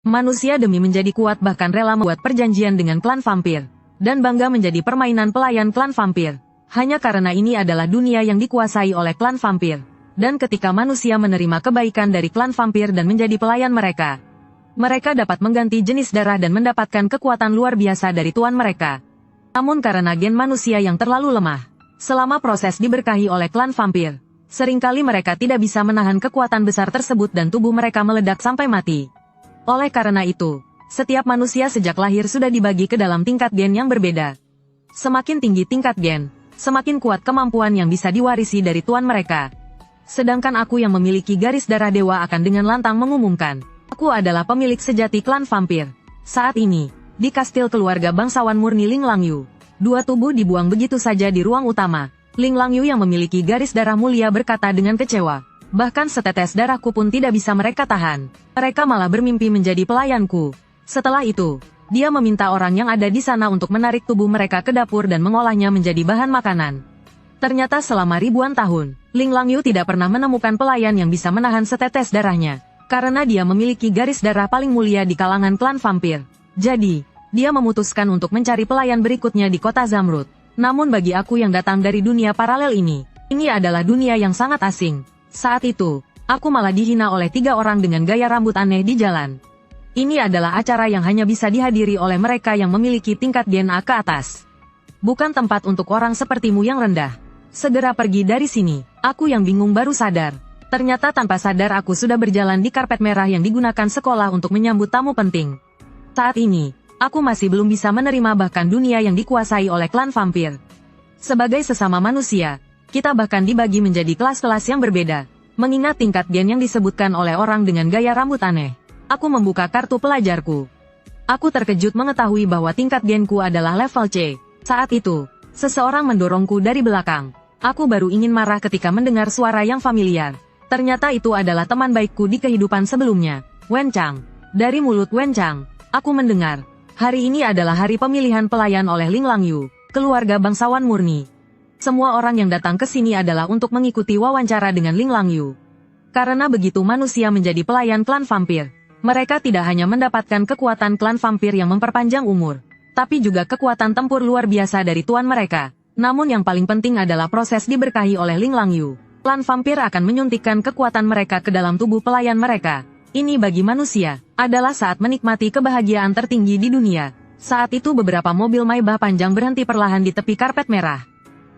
Manusia demi menjadi kuat bahkan rela membuat perjanjian dengan klan vampir, dan bangga menjadi permainan pelayan klan vampir. Hanya karena ini adalah dunia yang dikuasai oleh klan vampir. Dan ketika manusia menerima kebaikan dari klan vampir dan menjadi pelayan mereka, mereka dapat mengganti jenis darah dan mendapatkan kekuatan luar biasa dari tuan mereka. Namun karena gen manusia yang terlalu lemah, selama proses diberkahi oleh klan vampir, seringkali mereka tidak bisa menahan kekuatan besar tersebut dan tubuh mereka meledak sampai mati. Oleh karena itu, setiap manusia sejak lahir sudah dibagi ke dalam tingkat gen yang berbeda. Semakin tinggi tingkat gen, semakin kuat kemampuan yang bisa diwarisi dari tuan mereka. Sedangkan aku yang memiliki garis darah dewa akan dengan lantang mengumumkan, aku adalah pemilik sejati klan vampir. Saat ini, di kastil keluarga bangsawan murni Ling Langyu, dua tubuh dibuang begitu saja di ruang utama. Ling Langyu yang memiliki garis darah mulia berkata dengan kecewa, bahkan setetes darahku pun tidak bisa mereka tahan. Mereka malah bermimpi menjadi pelayanku. Setelah itu, dia meminta orang yang ada di sana untuk menarik tubuh mereka ke dapur dan mengolahnya menjadi bahan makanan. Ternyata selama ribuan tahun, Ling Langyu tidak pernah menemukan pelayan yang bisa menahan setetes darahnya, karena dia memiliki garis darah paling mulia di kalangan klan vampir. Jadi, dia memutuskan untuk mencari pelayan berikutnya di kota Zamrud. Namun bagi aku yang datang dari dunia paralel ini adalah dunia yang sangat asing. Saat itu, aku malah dihina oleh 3 orang dengan gaya rambut aneh di jalan. Ini adalah acara yang hanya bisa dihadiri oleh mereka yang memiliki tingkat gen A ke atas. Bukan tempat untuk orang sepertimu yang rendah. Segera pergi dari sini. Aku yang bingung baru sadar. Ternyata tanpa sadar aku sudah berjalan di karpet merah yang digunakan sekolah untuk menyambut tamu penting. Saat ini, aku masih belum bisa menerima bahkan dunia yang dikuasai oleh klan vampir. Sebagai sesama manusia, kita bahkan dibagi menjadi kelas-kelas yang berbeda. Mengingat tingkat gen yang disebutkan oleh orang dengan gaya rambut aneh, aku membuka kartu pelajarku. Aku terkejut mengetahui bahwa tingkat genku adalah level C. Saat itu, seseorang mendorongku dari belakang. Aku baru ingin marah ketika mendengar suara yang familiar. Ternyata itu adalah teman baikku di kehidupan sebelumnya, Wen Chang. Dari mulut Wen Chang, aku mendengar, hari ini adalah hari pemilihan pelayan oleh Ling Langyu, keluarga bangsawan murni. Semua orang yang datang ke sini adalah untuk mengikuti wawancara dengan Ling Langyu. Karena begitu manusia menjadi pelayan klan vampir, mereka tidak hanya mendapatkan kekuatan klan vampir yang memperpanjang umur, tapi juga kekuatan tempur luar biasa dari tuan mereka. Namun yang paling penting adalah proses diberkahi oleh Ling Langyu. Klan vampir akan menyuntikkan kekuatan mereka ke dalam tubuh pelayan mereka. Ini bagi manusia, adalah saat menikmati kebahagiaan tertinggi di dunia. Saat itu beberapa mobil Maybach panjang berhenti perlahan di tepi karpet merah.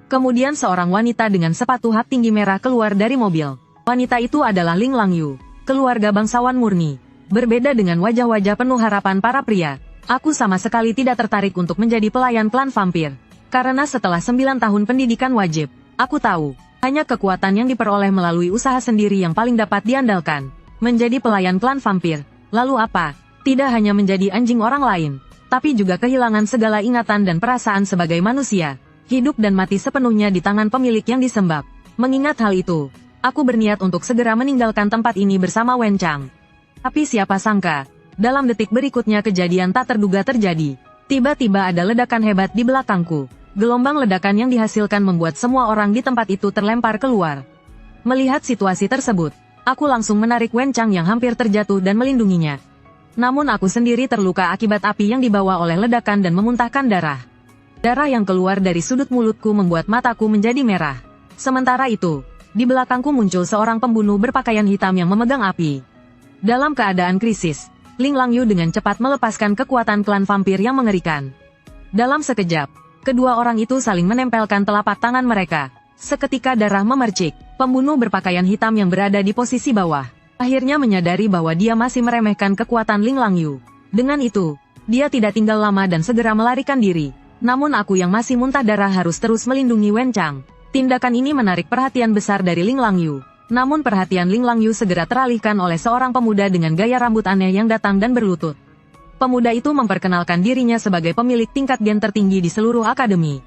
Kemudian seorang wanita dengan sepatu hak tinggi merah keluar dari mobil. Wanita itu adalah Ling Langyu, keluarga bangsawan murni. Berbeda dengan wajah-wajah penuh harapan para pria, aku sama sekali tidak tertarik untuk menjadi pelayan klan vampir. Karena setelah 9 tahun pendidikan wajib, aku tahu, hanya kekuatan yang diperoleh melalui usaha sendiri yang paling dapat diandalkan. Menjadi pelayan klan vampir, lalu apa? Tidak hanya menjadi anjing orang lain, tapi juga kehilangan segala ingatan dan perasaan sebagai manusia. Hidup dan mati sepenuhnya di tangan pemilik yang disembah. Mengingat hal itu, aku berniat untuk segera meninggalkan tempat ini bersama Wen Chang. Tapi siapa sangka, dalam detik berikutnya kejadian tak terduga terjadi. Tiba-tiba ada ledakan hebat di belakangku. Gelombang ledakan yang dihasilkan membuat semua orang di tempat itu terlempar keluar. Melihat situasi tersebut, aku langsung menarik Wen Chang yang hampir terjatuh dan melindunginya. Namun aku sendiri terluka akibat api yang dibawa oleh ledakan dan memuntahkan darah. Darah yang keluar dari sudut mulutku membuat mataku menjadi merah. Sementara itu, di belakangku muncul seorang pembunuh berpakaian hitam yang memegang api. Dalam keadaan krisis, Ling Langyu dengan cepat melepaskan kekuatan klan vampir yang mengerikan. Dalam sekejap, kedua orang itu saling menempelkan telapak tangan mereka. Seketika darah memercik, pembunuh berpakaian hitam yang berada di posisi bawah akhirnya menyadari bahwa dia masih meremehkan kekuatan Ling Langyu. Dengan itu, dia tidak tinggal lama dan segera melarikan diri. Namun aku yang masih muntah darah harus terus melindungi Wen Chang. Tindakan ini menarik perhatian besar dari Ling Langyu. Namun perhatian Ling Langyu segera teralihkan oleh seorang pemuda dengan gaya rambut aneh yang datang dan berlutut. Pemuda itu memperkenalkan dirinya sebagai pemilik tingkat gen tertinggi di seluruh akademi.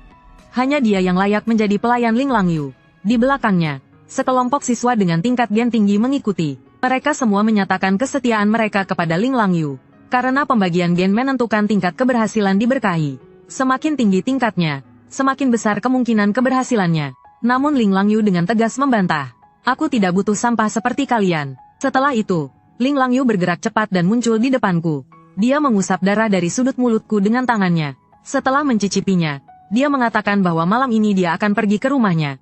Hanya dia yang layak menjadi pelayan Ling Langyu. Di belakangnya, sekelompok siswa dengan tingkat gen tinggi mengikuti. Mereka semua menyatakan kesetiaan mereka kepada Ling Langyu. Karena pembagian gen menentukan tingkat keberhasilan diberkahi. Semakin tinggi tingkatnya, semakin besar kemungkinan keberhasilannya. Namun Ling Langyu dengan tegas membantah. Aku tidak butuh sampah seperti kalian. Setelah itu, Ling Langyu bergerak cepat dan muncul di depanku. Dia mengusap darah dari sudut mulutku dengan tangannya. Setelah mencicipinya, dia mengatakan bahwa malam ini dia akan pergi ke rumahnya.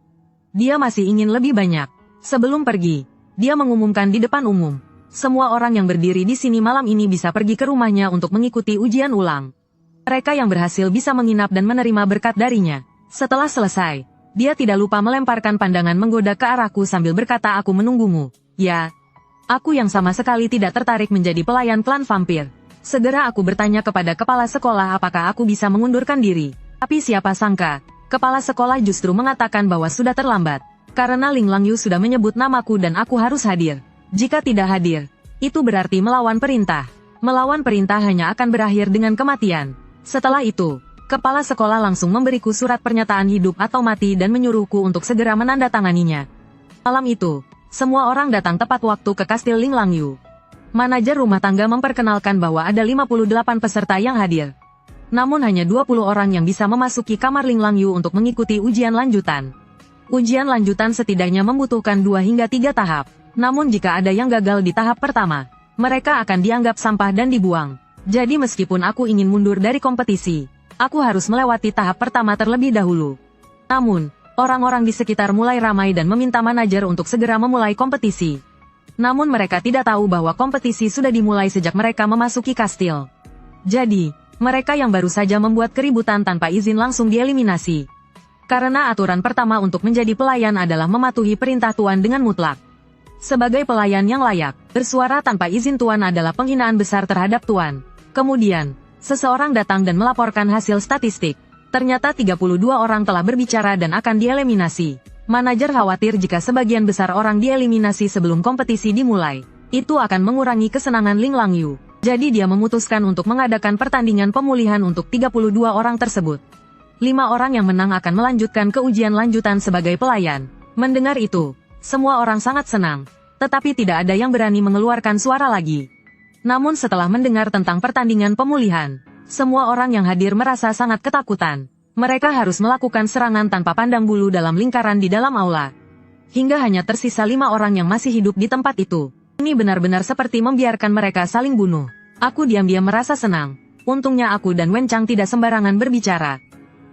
Dia masih ingin lebih banyak. Sebelum pergi, dia mengumumkan di depan umum. Semua orang yang berdiri di sini malam ini bisa pergi ke rumahnya untuk mengikuti ujian ulang. Mereka yang berhasil bisa menginap dan menerima berkat darinya. Setelah selesai, dia tidak lupa melemparkan pandangan menggoda ke arahku sambil berkata, "Aku menunggumu." Ya, aku yang sama sekali tidak tertarik menjadi pelayan klan vampir. Segera aku bertanya kepada kepala sekolah apakah aku bisa mengundurkan diri. Tapi siapa sangka, kepala sekolah justru mengatakan bahwa sudah terlambat. Karena Ling Langyu sudah menyebut namaku dan aku harus hadir. Jika tidak hadir, itu berarti melawan perintah. Melawan perintah hanya akan berakhir dengan kematian. Setelah itu, kepala sekolah langsung memberiku surat pernyataan hidup atau mati dan menyuruhku untuk segera menandatanganinya. Malam itu, semua orang datang tepat waktu ke kastil Ling Langyu. Manajer rumah tangga memperkenalkan bahwa ada 58 peserta yang hadir. Namun hanya 20 orang yang bisa memasuki kamar Ling Langyu untuk mengikuti ujian lanjutan. Ujian lanjutan setidaknya membutuhkan 2 hingga 3 tahap. Namun jika ada yang gagal di tahap pertama, mereka akan dianggap sampah dan dibuang. Jadi meskipun aku ingin mundur dari kompetisi, aku harus melewati tahap pertama terlebih dahulu. Namun, orang-orang di sekitar mulai ramai dan meminta manajer untuk segera memulai kompetisi. Namun mereka tidak tahu bahwa kompetisi sudah dimulai sejak mereka memasuki kastil. Jadi, mereka yang baru saja membuat keributan tanpa izin langsung dieliminasi. Karena aturan pertama untuk menjadi pelayan adalah mematuhi perintah tuan dengan mutlak. Sebagai pelayan yang layak, bersuara tanpa izin tuan adalah penghinaan besar terhadap tuan. Kemudian, seseorang datang dan melaporkan hasil statistik. Ternyata 32 orang telah berbicara dan akan dieliminasi. Manajer khawatir jika sebagian besar orang dieliminasi sebelum kompetisi dimulai. Itu akan mengurangi kesenangan Ling Langyu. Jadi dia memutuskan untuk mengadakan pertandingan pemulihan untuk 32 orang tersebut. 5 orang yang menang akan melanjutkan ke ujian lanjutan sebagai pelayan. Mendengar itu, semua orang sangat senang. Tetapi tidak ada yang berani mengeluarkan suara lagi. Namun setelah mendengar tentang pertandingan pemulihan, semua orang yang hadir merasa sangat ketakutan. Mereka harus melakukan serangan tanpa pandang bulu dalam lingkaran di dalam aula. Hingga hanya tersisa 5 orang yang masih hidup di tempat itu. Ini benar-benar seperti membiarkan mereka saling bunuh. Aku diam-diam merasa senang. Untungnya aku dan Wen Chang tidak sembarangan berbicara.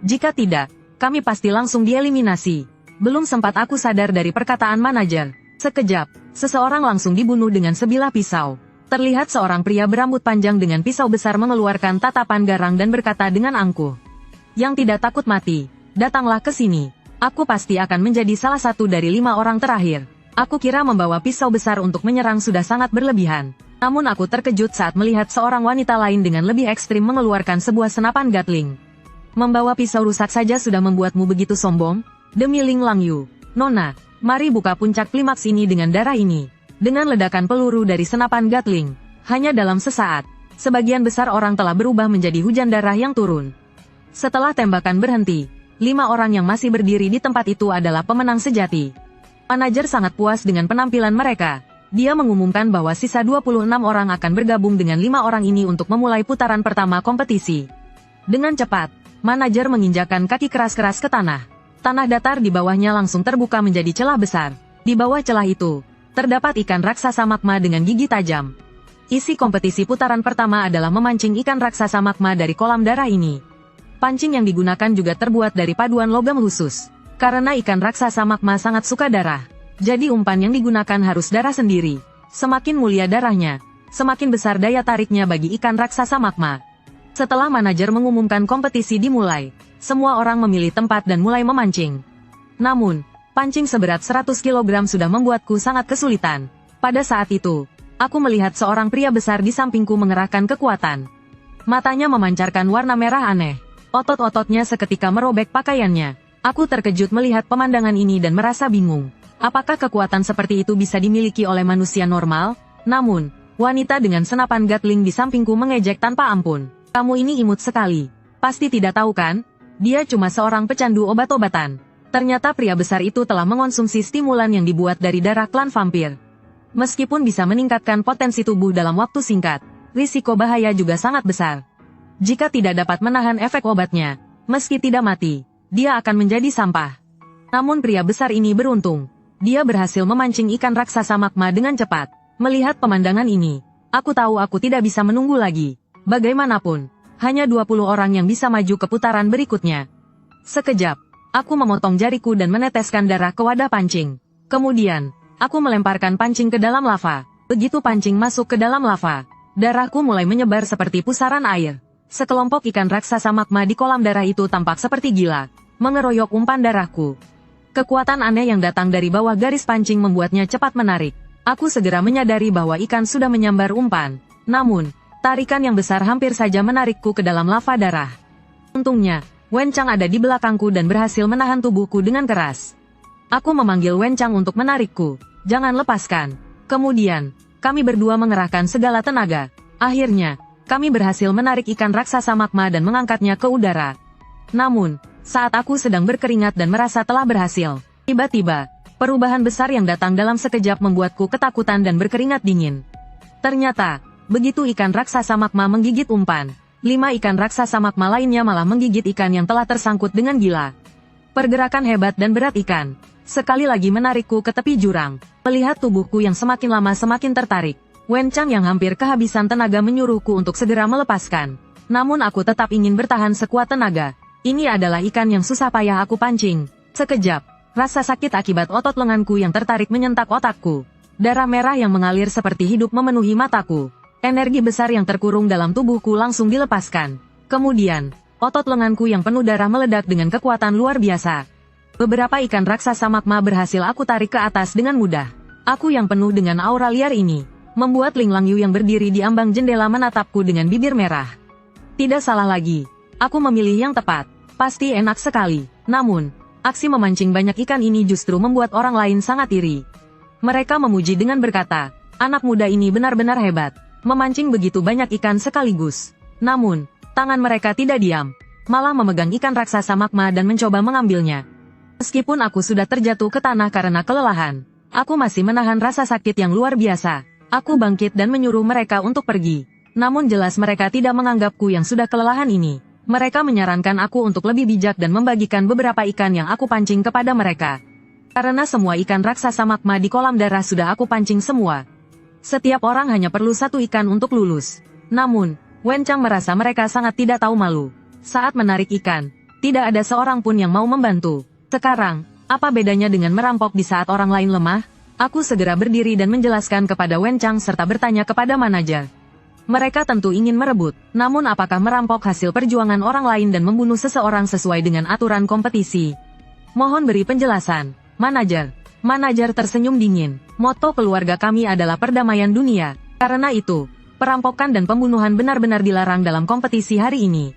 Jika tidak, kami pasti langsung dieliminasi. Belum sempat aku sadar dari perkataan manajer. Sekejap, seseorang langsung dibunuh dengan sebilah pisau. Terlihat seorang pria berambut panjang dengan pisau besar mengeluarkan tatapan garang dan berkata dengan angkuh. Yang tidak takut mati, datanglah ke sini. Aku pasti akan menjadi salah satu dari 5 orang terakhir. Aku kira membawa pisau besar untuk menyerang sudah sangat berlebihan. Namun aku terkejut saat melihat seorang wanita lain dengan lebih ekstrim mengeluarkan sebuah senapan Gatling. Membawa pisau rusak saja sudah membuatmu begitu sombong? Demi Ling Langyu, Nona, mari buka puncak klimaks ini dengan darah ini. Dengan ledakan peluru dari senapan Gatling, hanya dalam sesaat, sebagian besar orang telah berubah menjadi hujan darah yang turun. Setelah tembakan berhenti, 5 orang yang masih berdiri di tempat itu adalah pemenang sejati. Manajer sangat puas dengan penampilan mereka. Dia mengumumkan bahwa sisa 26 orang akan bergabung dengan 5 orang ini untuk memulai putaran pertama kompetisi. Dengan cepat, manajer menginjakkan kaki keras-keras ke tanah. Tanah datar di bawahnya langsung terbuka menjadi celah besar. Di bawah celah itu, terdapat ikan raksasa magma dengan gigi tajam. Isi kompetisi putaran pertama adalah memancing ikan raksasa magma dari kolam darah ini. Pancing yang digunakan juga terbuat dari paduan logam khusus. Karena ikan raksasa magma sangat suka darah, jadi umpan yang digunakan harus darah sendiri. Semakin mulia darahnya, semakin besar daya tariknya bagi ikan raksasa magma. Setelah manajer mengumumkan kompetisi dimulai, semua orang memilih tempat dan mulai memancing. Namun, pancing seberat 100 kg sudah membuatku sangat kesulitan. Pada saat itu, aku melihat seorang pria besar di sampingku mengerahkan kekuatan. Matanya memancarkan warna merah aneh. Otot-ototnya seketika merobek pakaiannya. Aku terkejut melihat pemandangan ini dan merasa bingung. Apakah kekuatan seperti itu bisa dimiliki oleh manusia normal? Namun, wanita dengan senapan Gatling di sampingku mengejek tanpa ampun. Kamu ini imut sekali. Pasti tidak tahu kan? Dia cuma seorang pecandu obat-obatan. Ternyata pria besar itu telah mengonsumsi stimulan yang dibuat dari darah klan vampir. Meskipun bisa meningkatkan potensi tubuh dalam waktu singkat, risiko bahaya juga sangat besar. Jika tidak dapat menahan efek obatnya, meski tidak mati, dia akan menjadi sampah. Namun pria besar ini beruntung. Dia berhasil memancing ikan raksasa magma dengan cepat. Melihat pemandangan ini, aku tahu aku tidak bisa menunggu lagi. Bagaimanapun, hanya 20 orang yang bisa maju ke putaran berikutnya. Sekejap, aku memotong jariku dan meneteskan darah ke wadah pancing. Kemudian, aku melemparkan pancing ke dalam lava. Begitu pancing masuk ke dalam lava, darahku mulai menyebar seperti pusaran air. Sekelompok ikan raksasa magma di kolam darah itu tampak seperti gila, mengeroyok umpan darahku. Kekuatan aneh yang datang dari bawah garis pancing membuatnya cepat menarik. Aku segera menyadari bahwa ikan sudah menyambar umpan. Namun, tarikan yang besar hampir saja menarikku ke dalam lava darah. Untungnya, Wen Chang ada di belakangku dan berhasil menahan tubuhku dengan keras. Aku memanggil Wen Chang untuk menarikku. Jangan lepaskan. Kemudian, kami berdua mengerahkan segala tenaga. Akhirnya, kami berhasil menarik ikan raksasa magma dan mengangkatnya ke udara. Namun, saat aku sedang berkeringat dan merasa telah berhasil, tiba-tiba, perubahan besar yang datang dalam sekejap membuatku ketakutan dan berkeringat dingin. Ternyata, begitu ikan raksasa magma menggigit umpan, 5 ikan raksasa magma lainnya malah menggigit ikan yang telah tersangkut dengan gila. Pergerakan hebat dan berat ikan, sekali lagi menarikku ke tepi jurang. Melihat tubuhku yang semakin lama semakin tertarik, Wen Chang yang hampir kehabisan tenaga menyuruhku untuk segera melepaskan. Namun aku tetap ingin bertahan sekuat tenaga. Ini adalah ikan yang susah payah aku pancing. Sekejap, rasa sakit akibat otot lenganku yang tertarik menyentak otakku. Darah merah yang mengalir seperti hidup memenuhi mataku. Energi besar yang terkurung dalam tubuhku langsung dilepaskan. Kemudian, otot lenganku yang penuh darah meledak dengan kekuatan luar biasa. Beberapa ikan raksasa magma berhasil aku tarik ke atas dengan mudah. Aku yang penuh dengan aura liar ini, membuat Ling Langyu yang berdiri di ambang jendela menatapku dengan bibir merah. Tidak salah lagi. Aku memilih yang tepat. Pasti enak sekali. Namun, aksi memancing banyak ikan ini justru membuat orang lain sangat iri. Mereka memuji dengan berkata, anak muda ini benar-benar hebat. Memancing begitu banyak ikan sekaligus. Namun, tangan mereka tidak diam. Malah memegang ikan raksasa magma dan mencoba mengambilnya. Meskipun aku sudah terjatuh ke tanah karena kelelahan, aku masih menahan rasa sakit yang luar biasa. Aku bangkit dan menyuruh mereka untuk pergi. Namun jelas mereka tidak menganggapku yang sudah kelelahan ini. Mereka menyarankan aku untuk lebih bijak dan membagikan beberapa ikan yang aku pancing kepada mereka. Karena semua ikan raksasa magma di kolam darah sudah aku pancing semua. Setiap orang hanya perlu 1 ikan untuk lulus. Namun, Wen Chang merasa mereka sangat tidak tahu malu. Saat menarik ikan, tidak ada seorang pun yang mau membantu. Sekarang, apa bedanya dengan merampok di saat orang lain lemah? Aku segera berdiri dan menjelaskan kepada Wen Chang serta bertanya kepada manajer. Mereka tentu ingin merebut, namun apakah merampok hasil perjuangan orang lain dan membunuh seseorang sesuai dengan aturan kompetisi? Mohon beri penjelasan, manajer. Manajer tersenyum dingin. Moto keluarga kami adalah perdamaian dunia. Karena itu, perampokan dan pembunuhan benar-benar dilarang dalam kompetisi hari ini.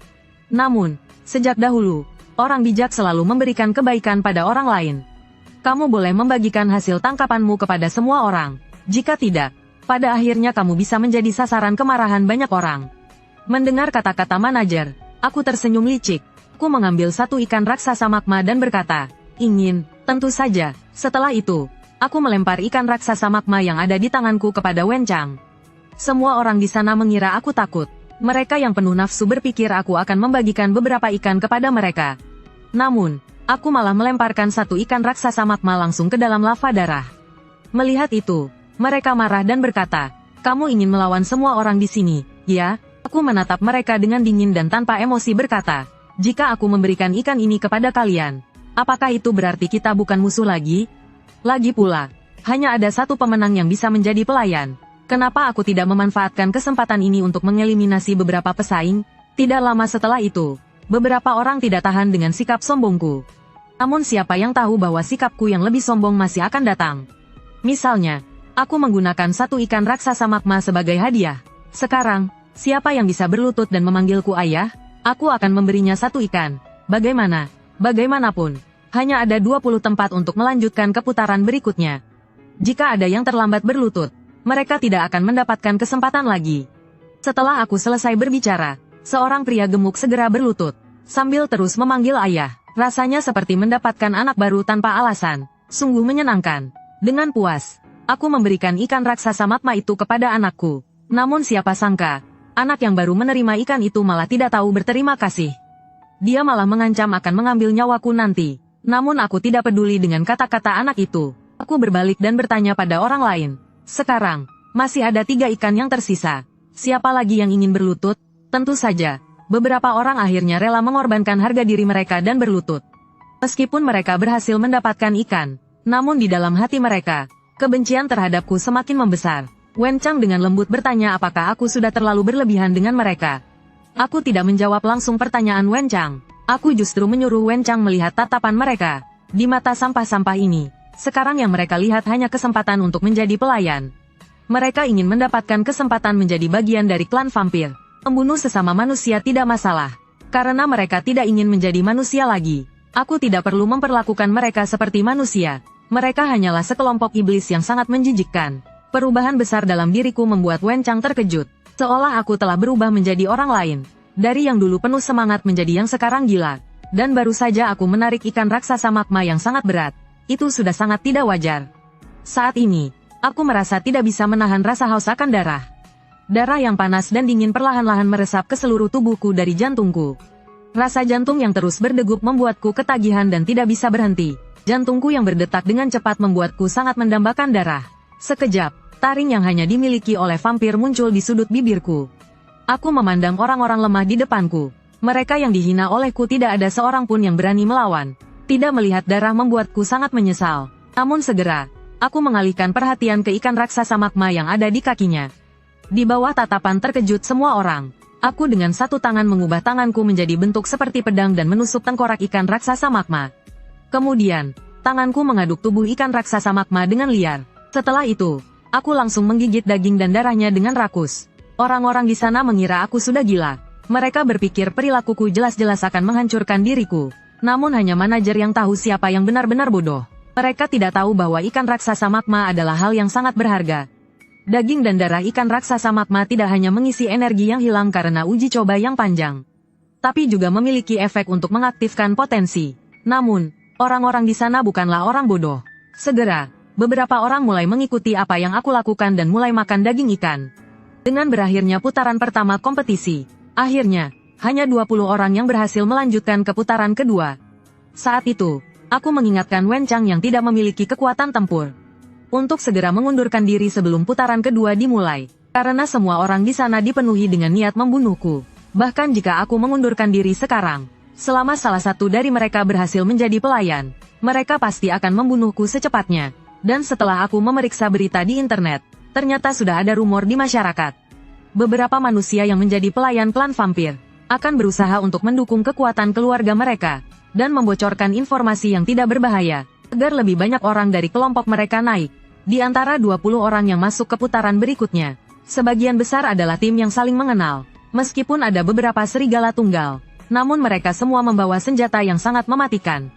Namun, sejak dahulu, orang bijak selalu memberikan kebaikan pada orang lain. Kamu boleh membagikan hasil tangkapanmu kepada semua orang. Jika tidak, pada akhirnya kamu bisa menjadi sasaran kemarahan banyak orang. Mendengar kata-kata manajer, aku tersenyum licik. Aku mengambil 1 ikan raksasa magma dan berkata, ingin. Tentu saja, setelah itu, aku melempar ikan raksasa magma yang ada di tanganku kepada Wen Chang. Semua orang di sana mengira aku takut. Mereka yang penuh nafsu berpikir aku akan membagikan beberapa ikan kepada mereka. Namun, aku malah melemparkan 1 ikan raksasa magma langsung ke dalam lava darah. Melihat itu, mereka marah dan berkata, kamu ingin melawan semua orang di sini, ya? Aku menatap mereka dengan dingin dan tanpa emosi berkata, jika aku memberikan ikan ini kepada kalian, apakah itu berarti kita bukan musuh lagi? Lagi pula, hanya ada 1 pemenang yang bisa menjadi pelayan. Kenapa aku tidak memanfaatkan kesempatan ini untuk mengeliminasi beberapa pesaing? Tidak lama setelah itu, beberapa orang tidak tahan dengan sikap sombongku. Namun siapa yang tahu bahwa sikapku yang lebih sombong masih akan datang? Misalnya, aku menggunakan 1 ikan raksasa magma sebagai hadiah. Sekarang, siapa yang bisa berlutut dan memanggilku ayah? Aku akan memberinya 1 ikan. Bagaimana? Bagaimanapun, hanya ada 20 tempat untuk melanjutkan ke putaran berikutnya. Jika ada yang terlambat berlutut, mereka tidak akan mendapatkan kesempatan lagi. Setelah aku selesai berbicara, seorang pria gemuk segera berlutut, sambil terus memanggil ayah. Rasanya seperti mendapatkan anak baru tanpa alasan. Sungguh menyenangkan. Dengan puas, aku memberikan ikan raksasa magma itu kepada anakku. Namun siapa sangka, anak yang baru menerima ikan itu malah tidak tahu berterima kasih. Dia malah mengancam akan mengambil nyawaku nanti. Namun aku tidak peduli dengan kata-kata anak itu. Aku berbalik dan bertanya pada orang lain. Sekarang, Masih ada 3 ikan yang tersisa. Siapa lagi yang ingin berlutut? Tentu saja, beberapa orang akhirnya rela mengorbankan harga diri mereka dan berlutut. Meskipun mereka berhasil mendapatkan ikan, namun di dalam hati mereka, kebencian terhadapku semakin membesar. Wen Chang dengan lembut bertanya apakah aku sudah terlalu berlebihan dengan mereka. Aku tidak menjawab langsung pertanyaan Wen Chang. Aku justru menyuruh Wen Chang melihat tatapan mereka. Di mata sampah-sampah ini, sekarang yang mereka lihat hanya kesempatan untuk menjadi pelayan. Mereka ingin mendapatkan kesempatan menjadi bagian dari klan vampir. Membunuh sesama manusia tidak masalah. Karena mereka tidak ingin menjadi manusia lagi. Aku tidak perlu memperlakukan mereka seperti manusia. Mereka hanyalah sekelompok iblis yang sangat menjijikkan. Perubahan besar dalam diriku membuat Wen Chang terkejut. Seolah aku telah berubah menjadi orang lain. Dari yang dulu penuh semangat menjadi yang sekarang gila. Dan baru saja aku menarik ikan raksasa magma yang sangat berat. Itu sudah sangat tidak wajar. Saat ini, aku merasa tidak bisa menahan rasa haus akan darah. Darah yang panas dan dingin perlahan-lahan meresap ke seluruh tubuhku dari jantungku. Rasa jantung yang terus berdegup membuatku ketagihan dan tidak bisa berhenti. Jantungku yang berdetak dengan cepat membuatku sangat mendambakan darah. Sekejap, taring yang hanya dimiliki oleh vampir muncul di sudut bibirku. Aku memandang orang-orang lemah di depanku. Mereka yang dihina olehku tidak ada seorang pun yang berani melawan. Tidak melihat darah membuatku sangat menyesal. Namun segera, aku mengalihkan perhatian ke ikan raksasa magma yang ada di kakinya. Di bawah tatapan terkejut semua orang, aku dengan satu tangan mengubah tanganku menjadi bentuk seperti pedang dan menusuk tengkorak ikan raksasa magma. Kemudian, tanganku mengaduk tubuh ikan raksasa magma dengan liar. Setelah itu, aku langsung menggigit daging dan darahnya dengan rakus. Orang-orang di sana mengira aku sudah gila. Mereka berpikir perilakuku jelas-jelas akan menghancurkan diriku. Namun hanya manajer yang tahu siapa yang benar-benar bodoh. Mereka tidak tahu bahwa ikan raksasa magma adalah hal yang sangat berharga. Daging dan darah ikan raksasa magma tidak hanya mengisi energi yang hilang karena uji coba yang panjang, tapi juga memiliki efek untuk mengaktifkan potensi. Namun, orang-orang di sana bukanlah orang bodoh. Segera, beberapa orang mulai mengikuti apa yang aku lakukan dan mulai makan daging ikan. Dengan berakhirnya putaran pertama kompetisi, akhirnya, hanya 20 orang yang berhasil melanjutkan ke putaran kedua. Saat itu, aku mengingatkan Wen Chang yang tidak memiliki kekuatan tempur untuk segera mengundurkan diri sebelum putaran kedua dimulai, karena semua orang di sana dipenuhi dengan niat membunuhku. Bahkan jika aku mengundurkan diri sekarang, selama salah satu dari mereka berhasil menjadi pelayan, mereka pasti akan membunuhku secepatnya. Dan setelah aku memeriksa berita di internet, ternyata sudah ada rumor di masyarakat. Beberapa manusia yang menjadi pelayan klan vampir akan berusaha untuk mendukung kekuatan keluarga mereka dan membocorkan informasi yang tidak berbahaya agar lebih banyak orang dari kelompok mereka naik. Di antara 20 orang yang masuk ke putaran berikutnya, sebagian besar adalah tim yang saling mengenal. Meskipun ada beberapa serigala tunggal, namun mereka semua membawa senjata yang sangat mematikan.